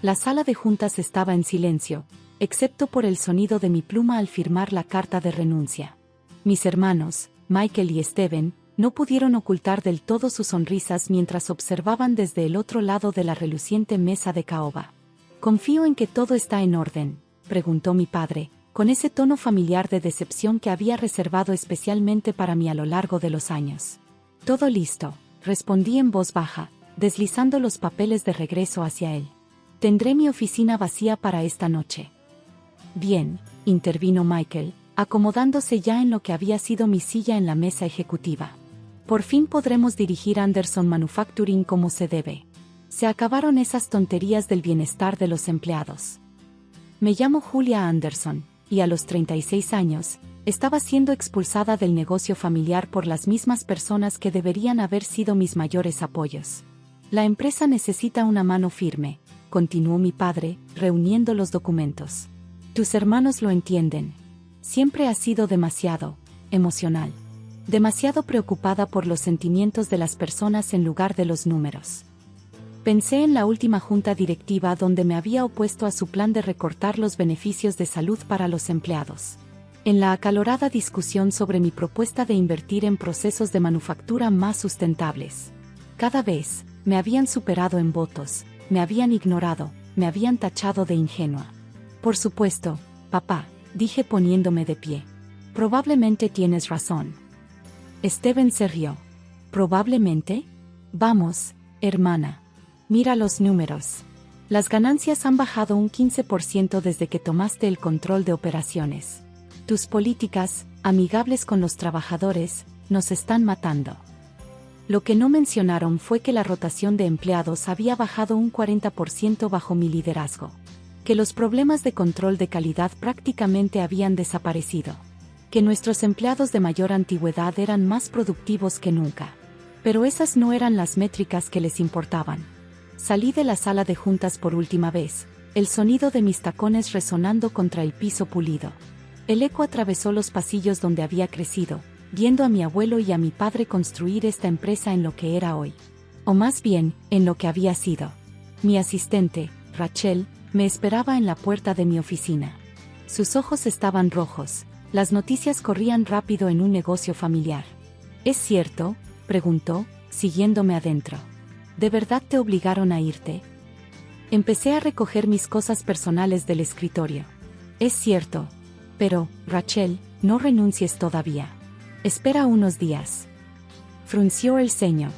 La sala de juntas estaba en silencio, excepto por el sonido de mi pluma al firmar la carta de renuncia. Mis hermanos, Michael y Steven, no pudieron ocultar del todo sus sonrisas mientras observaban desde el otro lado de la reluciente mesa de caoba. «¿Confío en que todo está en orden?», preguntó mi padre, con ese tono familiar de decepción que había reservado especialmente para mí a lo largo de los años. «Todo listo», respondí en voz baja, deslizando los papeles de regreso hacia él. «Tendré mi oficina vacía para esta noche». «Bien», intervino Michael, acomodándose ya en lo que había sido mi silla en la mesa ejecutiva. «Por fin podremos dirigir Anderson Manufacturing como se debe. Se acabaron esas tonterías del bienestar de los empleados. Me llamo Julia Anderson, y a los 36 años, estaba siendo expulsada del negocio familiar por las mismas personas que deberían haber sido mis mayores apoyos. La empresa necesita una mano firme», continuó mi padre, reuniendo los documentos. «Tus hermanos lo entienden. Siempre has sido demasiado emocional. Demasiado preocupada por los sentimientos de las personas en lugar de los números. Pensé en la última junta directiva donde me había opuesto a su plan de recortar los beneficios de salud para los empleados. En la acalorada discusión sobre mi propuesta de invertir en procesos de manufactura más sustentables. Cada vez, me habían superado en votos, me habían ignorado, me habían tachado de ingenua. Por supuesto, papá, dije poniéndome de pie. Probablemente tienes razón». Steven se rió. «¿Probablemente? Vamos, hermana. Mira los números. Las ganancias han bajado un 15% desde que tomaste el control de operaciones. Tus políticas, amigables con los trabajadores, nos están matando». Lo que no mencionaron fue que la rotación de empleados había bajado un 40% bajo mi liderazgo. Que los problemas de control de calidad prácticamente habían desaparecido. Que nuestros empleados de mayor antigüedad eran más productivos que nunca. Pero esas no eran las métricas que les importaban. Salí de la sala de juntas por última vez, el sonido de mis tacones resonando contra el piso pulido. El eco atravesó los pasillos donde había crecido, viendo a mi abuelo y a mi padre construir esta empresa en lo que era hoy. O más bien, en lo que había sido. Mi asistente, Rachel, me esperaba en la puerta de mi oficina. Sus ojos estaban rojos. Las noticias corrían rápido en un negocio familiar. «¿Es cierto?», preguntó, siguiéndome adentro. «¿De verdad te obligaron a irte?». Empecé a recoger mis cosas personales del escritorio. «Es cierto. Pero, Rachel, no renuncies todavía. Espera unos días». Frunció el ceño.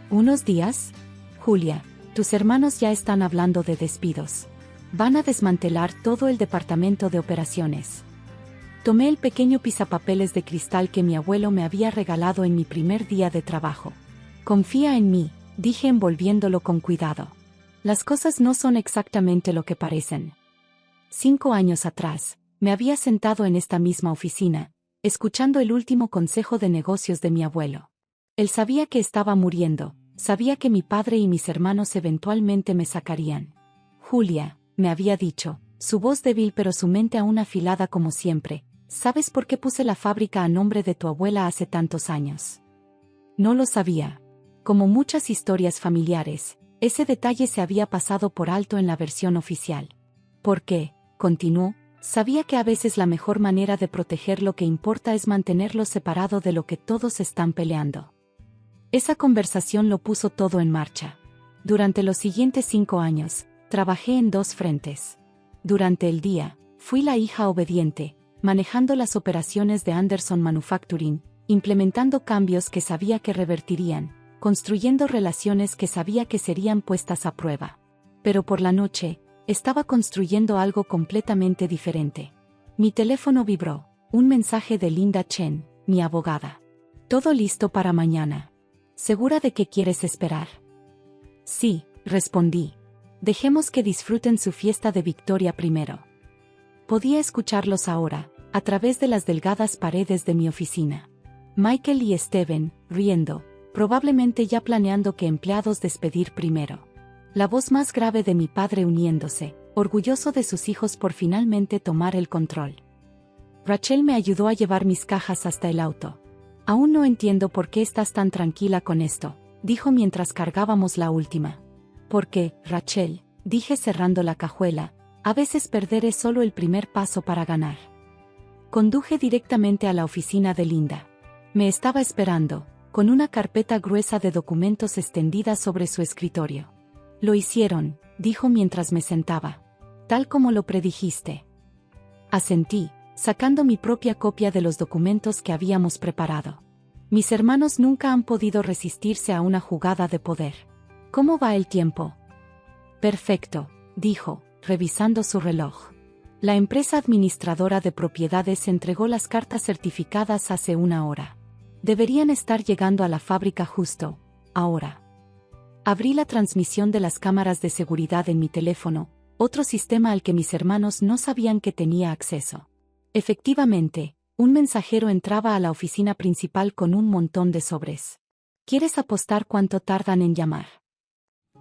«¿Unos días? Julia, tus hermanos ya están hablando de despidos. Van a desmantelar todo el departamento de operaciones». Tomé el pequeño pisapapeles de cristal que mi abuelo me había regalado en mi primer día de trabajo. «Confía en mí», dije envolviéndolo con cuidado. «Las cosas no son exactamente lo que parecen». 5 años atrás, me había sentado en esta misma oficina, escuchando el último consejo de negocios de mi abuelo. Él sabía que estaba muriendo, sabía que mi padre y mis hermanos eventualmente me sacarían. «Julia», me había dicho, su voz débil pero su mente aún afilada como siempre, «¿sabes por qué puse la fábrica a nombre de tu abuela hace tantos años?». No lo sabía. Como muchas historias familiares, ese detalle se había pasado por alto en la versión oficial. «Porque», continuó, «sabía que a veces la mejor manera de proteger lo que importa es mantenerlo separado de lo que todos están peleando». Esa conversación lo puso todo en marcha. Durante los siguientes 5 años, trabajé en 2 frentes. Durante el día, fui la hija obediente, manejando las operaciones de Anderson Manufacturing, implementando cambios que sabía que revertirían, construyendo relaciones que sabía que serían puestas a prueba. Pero por la noche, estaba construyendo algo completamente diferente. Mi teléfono vibró, un mensaje de Linda Chen, mi abogada. «Todo listo para mañana. ¿Segura de que quieres esperar?». «Sí», respondí. «Dejemos que disfruten su fiesta de victoria primero». Podía escucharlos ahora, a través de las delgadas paredes de mi oficina. Michael y Steven, riendo, probablemente ya planeando qué empleados despedir primero. La voz más grave de mi padre uniéndose, orgulloso de sus hijos por finalmente tomar el control. Rachel me ayudó a llevar mis cajas hasta el auto. «Aún no entiendo por qué estás tan tranquila con esto», dijo mientras cargábamos la última. «¿Por qué, Rachel?», dije cerrando la cajuela, a veces perder es solo el primer paso para ganar. Conduje directamente a la oficina de Linda. Me estaba esperando, con una carpeta gruesa de documentos extendida sobre su escritorio. Lo hicieron, dijo mientras me sentaba. Tal como lo predijiste. Asentí, sacando mi propia copia de los documentos que habíamos preparado. Mis hermanos nunca han podido resistirse a una jugada de poder. ¿Cómo va el tiempo? Perfecto, dijo, revisando su reloj. La empresa administradora de propiedades entregó las cartas certificadas hace una hora. Deberían estar llegando a la fábrica justo, ahora. Abrí la transmisión de las cámaras de seguridad en mi teléfono, otro sistema al que mis hermanos no sabían que tenía acceso. Efectivamente, un mensajero entraba a la oficina principal con un montón de sobres. ¿Quieres apostar cuánto tardan en llamar?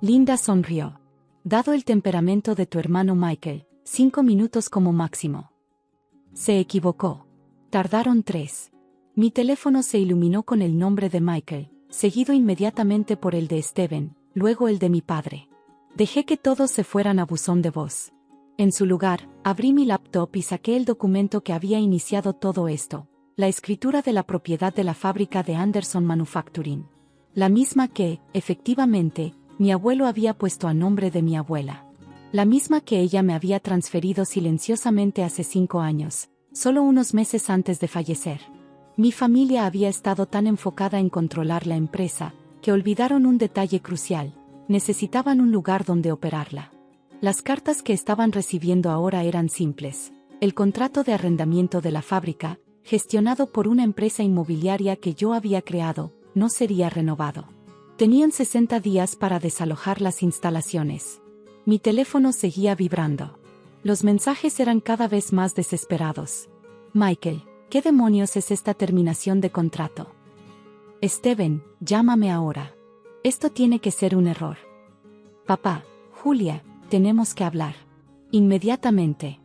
Linda sonrió. Dado el temperamento de tu hermano Michael, 5 minutos como máximo. Se equivocó. Tardaron 3. Mi teléfono se iluminó con el nombre de Michael, seguido inmediatamente por el de Steven, luego el de mi padre. Dejé que todos se fueran a buzón de voz. En su lugar, abrí mi laptop y saqué el documento que había iniciado todo esto, la escritura de la propiedad de la fábrica de Anderson Manufacturing. La misma que, efectivamente, mi abuelo había puesto a nombre de mi abuela. La misma que ella me había transferido silenciosamente hace 5 años, solo unos meses antes de fallecer. Mi familia había estado tan enfocada en controlar la empresa, que olvidaron un detalle crucial: necesitaban un lugar donde operarla. Las cartas que estaban recibiendo ahora eran simples. El contrato de arrendamiento de la fábrica, gestionado por una empresa inmobiliaria que yo había creado, no sería renovado. Tenían 60 días para desalojar las instalaciones. Mi teléfono seguía vibrando. Los mensajes eran cada vez más desesperados. Michael, ¿qué demonios es esta terminación de contrato? Steven, llámame ahora. Esto tiene que ser un error. Papá, Julia, tenemos que hablar. Inmediatamente.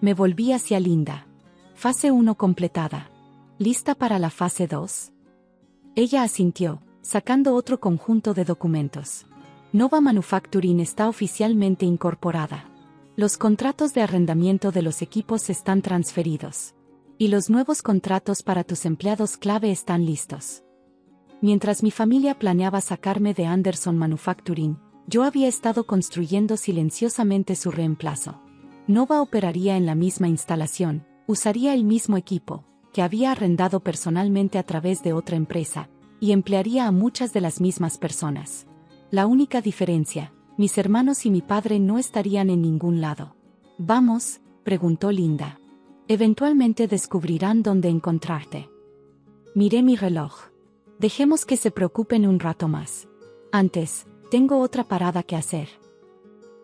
Me volví hacia Linda. Fase 1 completada. ¿Lista para la fase 2? Ella asintió, sacando otro conjunto de documentos. Nova Manufacturing está oficialmente incorporada. Los contratos de arrendamiento de los equipos están transferidos. Y los nuevos contratos para tus empleados clave están listos. Mientras mi familia planeaba sacarme de Anderson Manufacturing, yo había estado construyendo silenciosamente su reemplazo. Nova operaría en la misma instalación, usaría el mismo equipo, que había arrendado personalmente a través de otra empresa, y emplearía a muchas de las mismas personas. La única diferencia, mis hermanos y mi padre no estarían en ningún lado. ¿Vamos?, preguntó Linda. Eventualmente descubrirán dónde encontrarte. Miré mi reloj. Dejemos que se preocupen un rato más. Antes, tengo otra parada que hacer.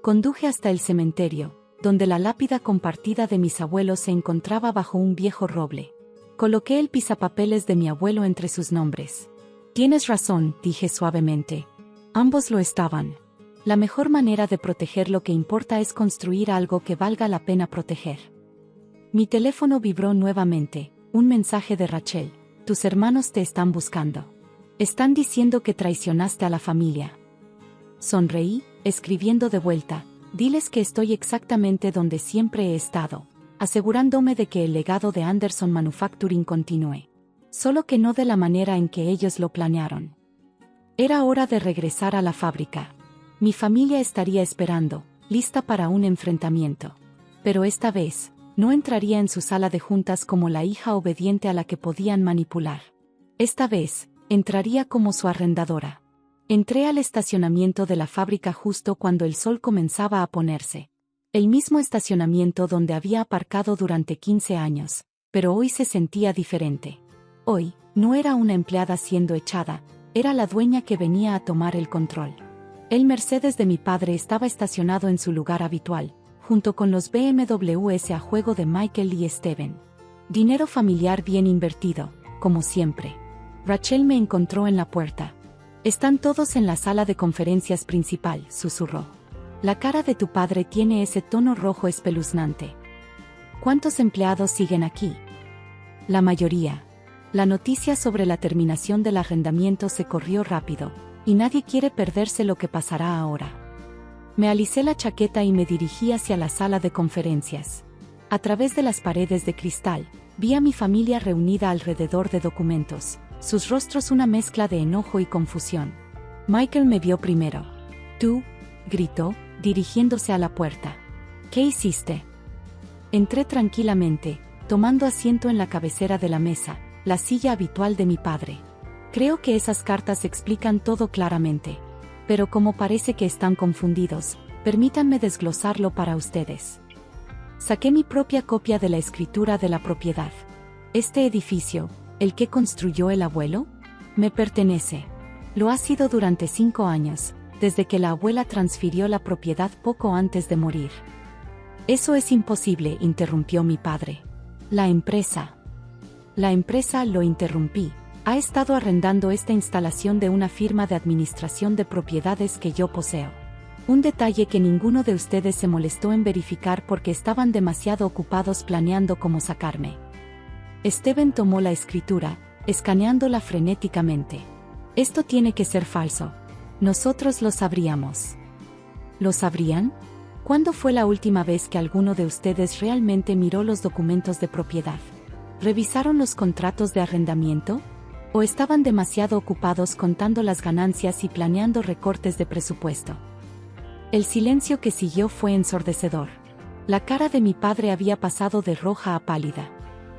Conduje hasta el cementerio, donde la lápida compartida de mis abuelos se encontraba bajo un viejo roble. Coloqué el pisapapeles de mi abuelo entre sus nombres. Tienes razón, dije suavemente. Ambos lo estaban. La mejor manera de proteger lo que importa es construir algo que valga la pena proteger. Mi teléfono vibró nuevamente, un mensaje de Rachel. Tus hermanos te están buscando. Están diciendo que traicionaste a la familia. Sonreí, escribiendo de vuelta, diles que estoy exactamente donde siempre he estado, asegurándome de que el legado de Anderson Manufacturing continúe. Solo que no de la manera en que ellos lo planearon. Era hora de regresar a la fábrica. Mi familia estaría esperando, lista para un enfrentamiento. Pero esta vez, no entraría en su sala de juntas como la hija obediente a la que podían manipular. Esta vez, entraría como su arrendadora. Entré al estacionamiento de la fábrica justo cuando el sol comenzaba a ponerse. El mismo estacionamiento donde había aparcado durante 15 años, pero hoy se sentía diferente. Hoy, no era una empleada siendo echada, era la dueña que venía a tomar el control. El Mercedes de mi padre estaba estacionado en su lugar habitual, junto con los BMWs a juego de Michael y Steven. Dinero familiar bien invertido, como siempre. Rachel me encontró en la puerta. Están todos en la sala de conferencias principal, susurró. La cara de tu padre tiene ese tono rojo espeluznante. ¿Cuántos empleados siguen aquí? La mayoría. La noticia sobre la terminación del arrendamiento se corrió rápido, y nadie quiere perderse lo que pasará ahora. Me alicé la chaqueta y me dirigí hacia la sala de conferencias. A través de las paredes de cristal, vi a mi familia reunida alrededor de documentos, sus rostros una mezcla de enojo y confusión. Michael me vio primero. «¿Tú?», gritó, dirigiéndose a la puerta. «¿Qué hiciste?». Entré tranquilamente, tomando asiento en la cabecera de la mesa, la silla habitual de mi padre. Creo que esas cartas explican todo claramente. Pero como parece que están confundidos, permítanme desglosarlo para ustedes. Saqué mi propia copia de la escritura de la propiedad. Este edificio, el que construyó el abuelo, me pertenece. Lo ha sido durante 5 años, desde que la abuela transfirió la propiedad poco antes de morir. Eso es imposible, interrumpió mi padre. La empresa, lo interrumpí. Ha estado arrendando esta instalación de una firma de administración de propiedades que yo poseo. Un detalle que ninguno de ustedes se molestó en verificar porque estaban demasiado ocupados planeando cómo sacarme. Steven tomó la escritura, escaneándola frenéticamente. Esto tiene que ser falso. Nosotros lo sabríamos. ¿Lo sabrían? ¿Cuándo fue la última vez que alguno de ustedes realmente miró los documentos de propiedad? ¿Revisaron los contratos de arrendamiento? ¿O estaban demasiado ocupados contando las ganancias y planeando recortes de presupuesto? El silencio que siguió fue ensordecedor. La cara de mi padre había pasado de roja a pálida.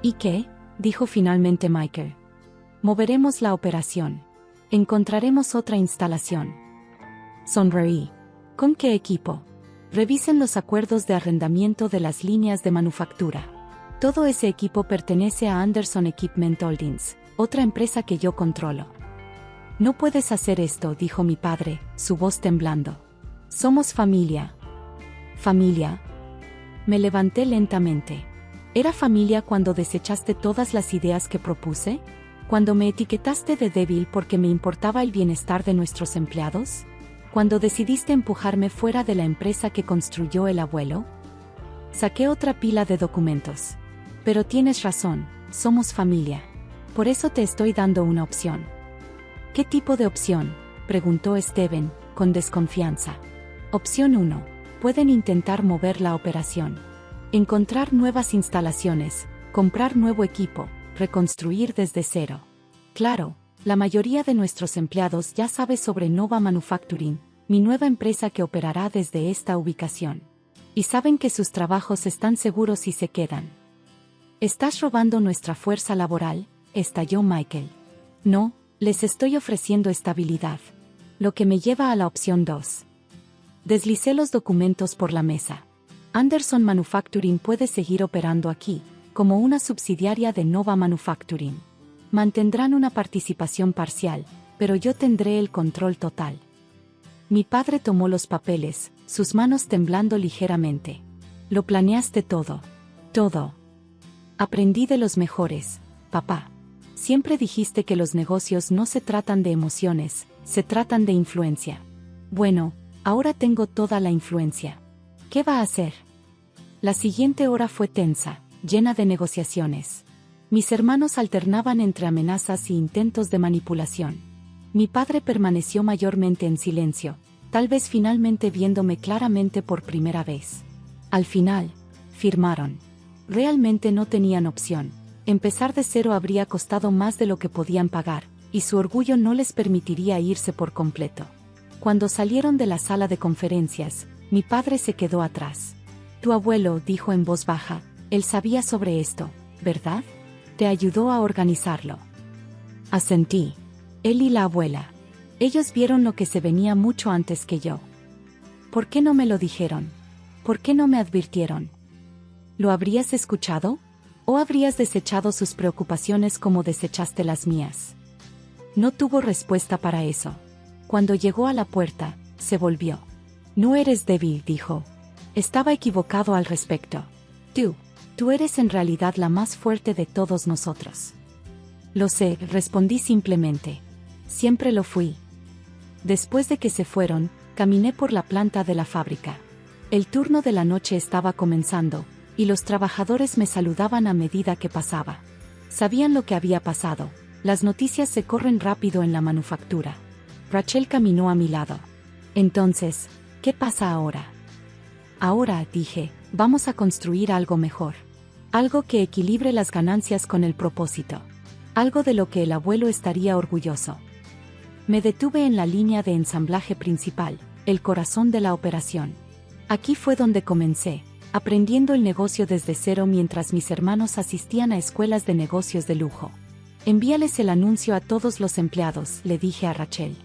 ¿Y qué?, dijo finalmente Michael. Moveremos la operación. Encontraremos otra instalación. Sonreí. ¿Con qué equipo? Revisen los acuerdos de arrendamiento de las líneas de manufactura. Todo ese equipo pertenece a Anderson Equipment Holdings, otra empresa que yo controlo. No puedes hacer esto, dijo mi padre, su voz temblando. Somos familia. ¿Familia? Me levanté lentamente. ¿Era familia cuando desechaste todas las ideas que propuse? ¿Cuando me etiquetaste de débil porque me importaba el bienestar de nuestros empleados? ¿Cuando decidiste empujarme fuera de la empresa que construyó el abuelo? Saqué otra pila de documentos. Pero tienes razón, somos familia. Por eso te estoy dando una opción. ¿Qué tipo de opción?, preguntó Steven, con desconfianza. Opción 1. Pueden intentar mover la operación. Encontrar nuevas instalaciones, comprar nuevo equipo, reconstruir desde cero. Claro, la mayoría de nuestros empleados ya sabe sobre Nova Manufacturing, mi nueva empresa que operará desde esta ubicación. Y saben que sus trabajos están seguros si se quedan. ¿Estás robando nuestra fuerza laboral?, estalló Michael. No, les estoy ofreciendo estabilidad. Lo que me lleva a la opción 2. Deslicé los documentos por la mesa. Anderson Manufacturing puede seguir operando aquí, como una subsidiaria de Nova Manufacturing. Mantendrán una participación parcial, pero yo tendré el control total. Mi padre tomó los papeles, sus manos temblando ligeramente. Lo planeaste todo. Todo. Aprendí de los mejores, papá. Siempre dijiste que los negocios no se tratan de emociones, se tratan de influencia. Bueno, ahora tengo toda la influencia. ¿Qué va a hacer? La siguiente hora fue tensa, llena de negociaciones. Mis hermanos alternaban entre amenazas y intentos de manipulación. Mi padre permaneció mayormente en silencio, tal vez finalmente viéndome claramente por primera vez. Al final, firmaron. Realmente no tenían opción. Empezar de cero habría costado más de lo que podían pagar, y su orgullo no les permitiría irse por completo. Cuando salieron de la sala de conferencias, mi padre se quedó atrás. Tu abuelo, dijo en voz baja, él sabía sobre esto, ¿verdad? Te ayudó a organizarlo. Asentí. Él y la abuela. Ellos vieron lo que se venía mucho antes que yo. ¿Por qué no me lo dijeron? ¿Por qué no me advirtieron? ¿Lo habrías escuchado? ¿O habrías desechado sus preocupaciones como desechaste las mías? No tuvo respuesta para eso. Cuando llegó a la puerta, se volvió. No eres débil, dijo. Estaba equivocado al respecto. Tú eres en realidad la más fuerte de todos nosotros. Lo sé, respondí simplemente. Siempre lo fui. Después de que se fueron, caminé por la planta de la fábrica. El turno de la noche estaba comenzando, y los trabajadores me saludaban a medida que pasaba. Sabían lo que había pasado. Las noticias se corren rápido en la manufactura. Rachel caminó a mi lado. Entonces, ¿Qué pasa ahora? Ahora, dije, vamos a construir algo mejor. Algo que equilibre las ganancias con el propósito. Algo de lo que el abuelo estaría orgulloso. Me detuve en la línea de ensamblaje principal, el corazón de la operación. Aquí fue donde comencé, aprendiendo el negocio desde cero mientras mis hermanos asistían a escuelas de negocios de lujo. Envíales el anuncio a todos los empleados, le dije a Rachel.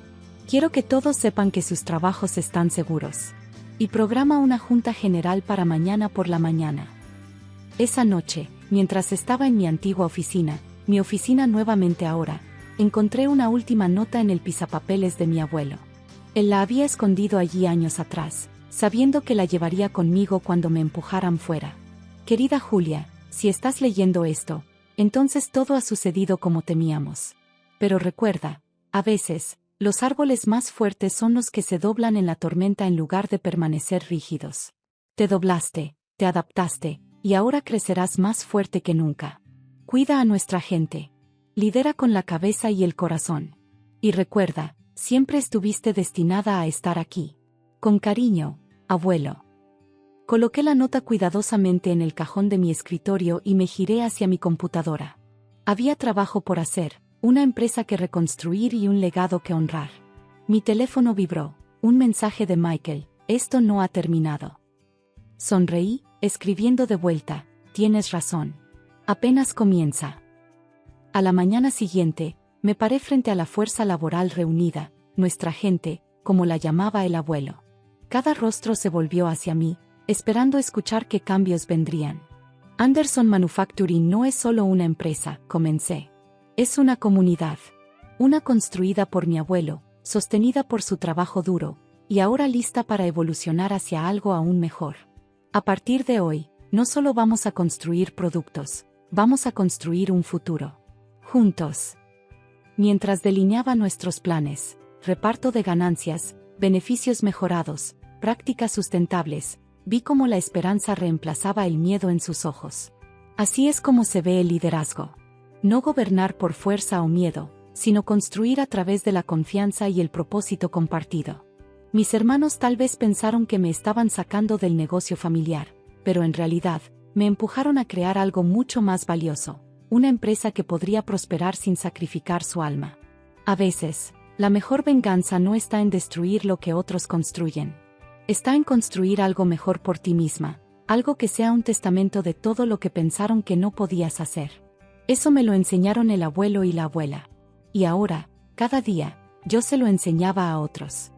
Quiero que todos sepan que sus trabajos están seguros. Y programa una junta general para mañana por la mañana. Esa noche, mientras estaba en mi antigua oficina, mi oficina nuevamente ahora, encontré una última nota en el pisapapeles de mi abuelo. Él la había escondido allí años atrás, sabiendo que la llevaría conmigo cuando me empujaran fuera. Querida Julia, si estás leyendo esto, entonces todo ha sucedido como temíamos. Pero recuerda, a veces, los árboles más fuertes son los que se doblan en la tormenta en lugar de permanecer rígidos. Te doblaste, te adaptaste, y ahora crecerás más fuerte que nunca. Cuida a nuestra gente. Lidera con la cabeza y el corazón. Y recuerda, siempre estuviste destinada a estar aquí. Con cariño, abuelo. Coloqué la nota cuidadosamente en el cajón de mi escritorio y me giré hacia mi computadora. Había trabajo por hacer, una empresa que reconstruir y un legado que honrar. Mi teléfono vibró, un mensaje de Michael: esto no ha terminado. Sonreí, escribiendo de vuelta: tienes razón. Apenas comienza. A la mañana siguiente, me paré frente a la fuerza laboral reunida, nuestra gente, como la llamaba el abuelo. Cada rostro se volvió hacia mí, esperando escuchar qué cambios vendrían. Anderson Manufacturing no es solo una empresa, comencé. Es una comunidad. Una construida por mi abuelo, sostenida por su trabajo duro, y ahora lista para evolucionar hacia algo aún mejor. A partir de hoy, no solo vamos a construir productos, vamos a construir un futuro. Juntos. Mientras delineaba nuestros planes, reparto de ganancias, beneficios mejorados, prácticas sustentables, vi cómo la esperanza reemplazaba el miedo en sus ojos. Así es como se ve el liderazgo. No gobernar por fuerza o miedo, sino construir a través de la confianza y el propósito compartido. Mis hermanos tal vez pensaron que me estaban sacando del negocio familiar, pero en realidad, me empujaron a crear algo mucho más valioso, una empresa que podría prosperar sin sacrificar su alma. A veces, la mejor venganza no está en destruir lo que otros construyen. Está en construir algo mejor por ti misma, algo que sea un testamento de todo lo que pensaron que no podías hacer. Eso me lo enseñaron el abuelo y la abuela. Y ahora, cada día, yo se lo enseñaba a otros.